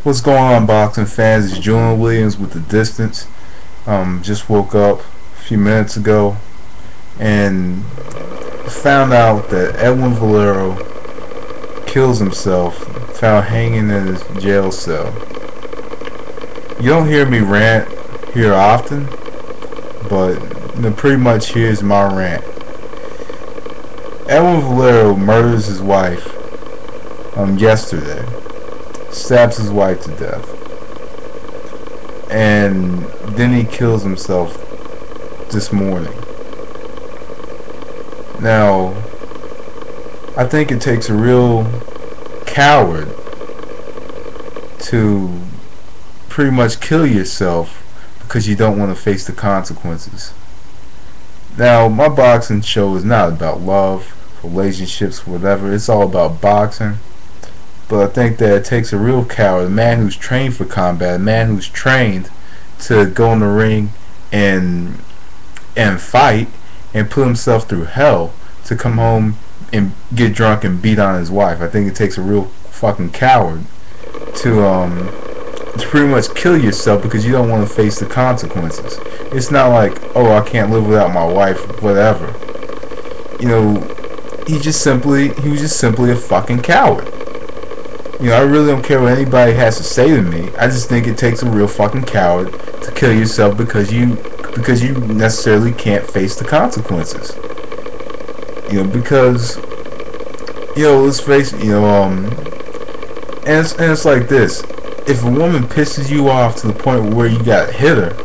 What's going on, boxing fans? It's Julian Williams with The Distance. Just woke up a few minutes ago and found out that Edwin Valero kills himself, found hanging in his jail cell. You don't hear me rant here often, but pretty much here's my rant. Edwin Valero murders his wife yesterday. Stabs his wife to death, and then he kills himself this morning. Now, I think it takes a real coward to pretty much kill yourself because you don't want to face the consequences. Now, my boxing show is not about love, relationships, whatever. It's all about boxing. But I think that it takes a real coward, a man who's trained for combat, a man who's trained to go in the ring and fight and put himself through hell to come home and get drunk and beat on his wife. I think it takes a real fucking coward to pretty much kill yourself because you don't want to face the consequences. It's not like, oh, I can't live without my wife, whatever. He was just simply a fucking coward. I really don't care what anybody has to say to me. I just think it takes a real fucking coward to kill yourself because you necessarily can't face the consequences. Because let's face it, and it's like this. If a woman pisses you off to the point where you gotta hit her,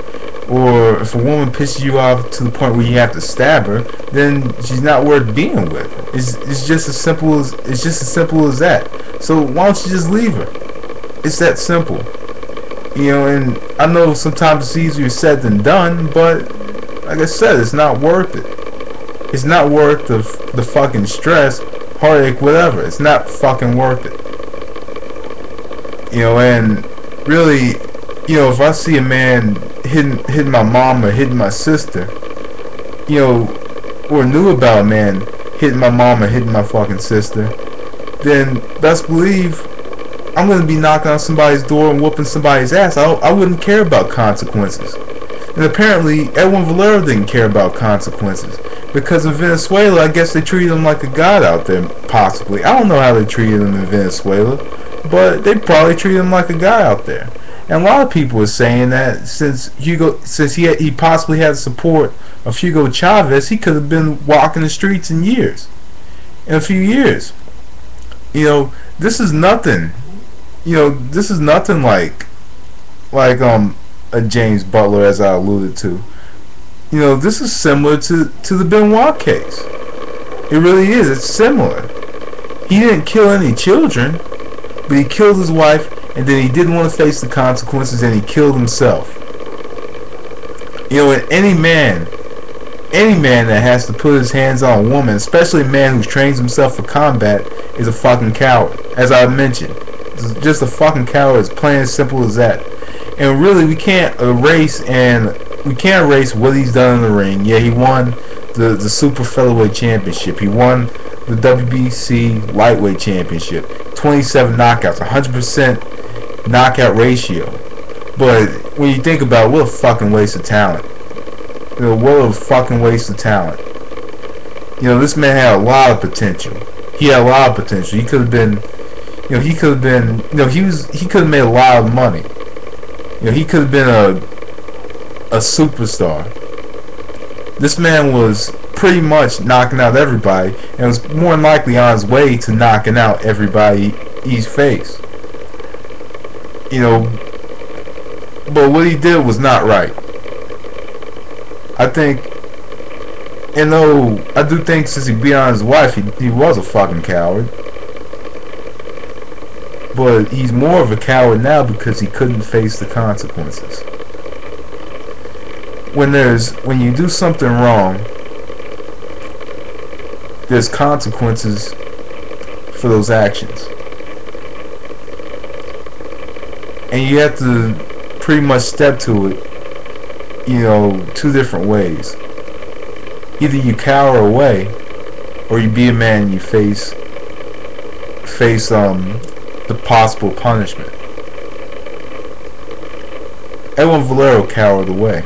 or if a woman pisses you off to the point where you have to stab her, then she's not worth being with. It's just as simple as that. So why don't you just leave her? It's that simple. And I know sometimes it's easier said than done, but like I said, it's not worth it. It's not worth the fucking stress, heartache, whatever. It's not fucking worth it. And really, if I see a man hitting my mom or hitting my sister, or knew about a man hitting my mom or hitting my fucking sister, then best believe I'm going to be knocking on somebody's door and whooping somebody's ass. I wouldn't care about consequences. And apparently Edwin Valero didn't care about consequences, because in Venezuela, I guess they treated him like a god out there, possibly. I don't know how they treated him in Venezuela, but they probably treated him like a guy out there. And a lot of people are saying that since he possibly had the support of Hugo Chavez, he could have been walking the streets in a few years. This is nothing. This is nothing like a James Butler, as I alluded to. This is similar to the Benoit case. It really is. It's similar. He didn't kill any children, but he killed his wife, and then he didn't want to face the consequences, and he killed himself. And any man that has to put his hands on a woman, especially a man who trains himself for combat, is a fucking coward. As I mentioned, just a fucking coward. It's plain and simple as that. And really, we can't erase what he's done in the ring. Yeah, he won the super featherweight championship. He won the WBC lightweight championship. 27 knockouts, 100% knockout ratio. But when you think about it, what a fucking waste of talent. What a fucking waste of talent. This man had a lot of potential. He had a lot of potential. He could have been, he could have made a lot of money. He could have been a superstar. This man was pretty much knocking out everybody, and was more than likely on his way to knocking out everybody he's faced. But what he did was not right. I do think since he beat on his wife, he was a fucking coward. But he's more of a coward now because he couldn't face the consequences. When you do something wrong, there's consequences for those actions. And you have to pretty much step to it, two different ways. Either you cower away, or you be a man and you face the possible punishment. Edwin Valero cowered away.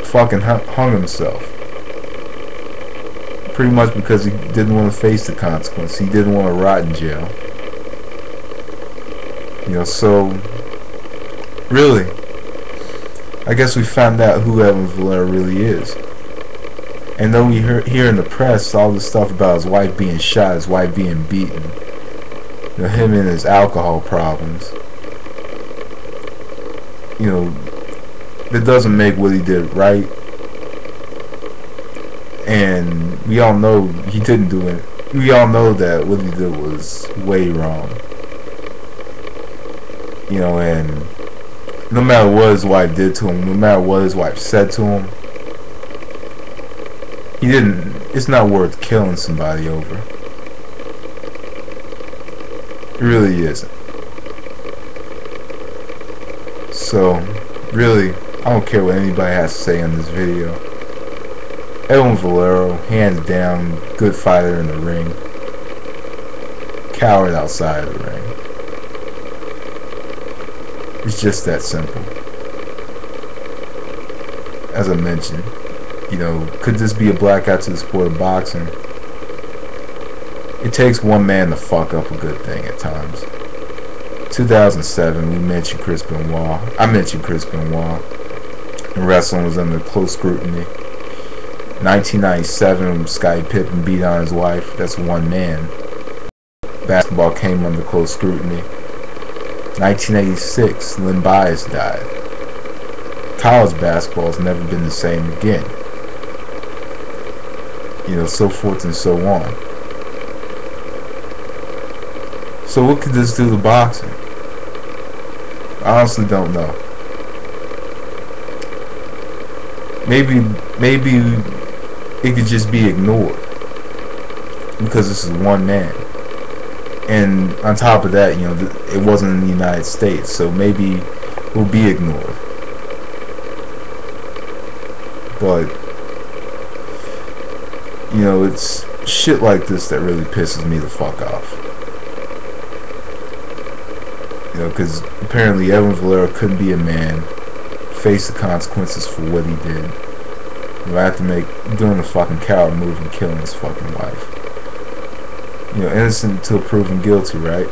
Fucking hung himself. Pretty much because he didn't want to face the consequence. He didn't want to rot in jail. You know, so really, I guess we found out who Edwin Valero really is. And though we hear in the press all this stuff about his wife being shot, his wife being beaten, you know, him and his alcohol problems, you know, that doesn't make what he did right. And we all know he didn't do it. We all know that what he did was way wrong. You know, and no matter what his wife did to him, no matter what his wife said to him, he didn't. It's not worth killing somebody over. It really isn't. So, really, I don't care what anybody has to say in this video. Edwin Valero, hands down, good fighter in the ring. Coward outside of the ring. It's just that simple. As I mentioned, you know, could this be a blackout to the sport of boxing? It takes one man to fuck up a good thing at times. 2007, we mentioned Chris Benoit. I mentioned Chris Benoit. And wrestling was under close scrutiny. 1997, Scottie Pippen beat on his wife. That's one man. Basketball came under close scrutiny. 1986, Lynn Bias died. College basketball has never been the same again. You know, so forth and so on. So what could this do to boxing? I honestly don't know. Maybe it could just be ignored because this is one man. And on top of that, you know, it wasn't in the United States, so maybe it will be ignored. But, you know, it's shit like this that really pisses me the fuck off. You know, because apparently Edwin Valero couldn't be a man, face the consequences for what he did. You know, after doing a fucking coward move and killing his fucking wife. You know, innocent until proven guilty, right?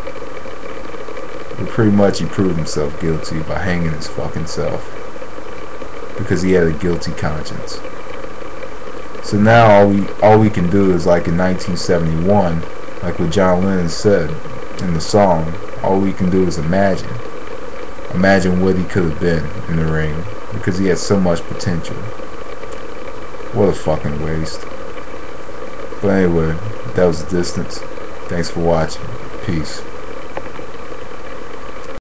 But pretty much he proved himself guilty by hanging his fucking self. Because he had a guilty conscience. So now all we can do is, like in 1971, like what John Lennon said in the song, all we can do is imagine. Imagine what he could have been in the ring. Because he had so much potential. What a fucking waste. But anyway, that was The Distance. Thanks for watching. Peace.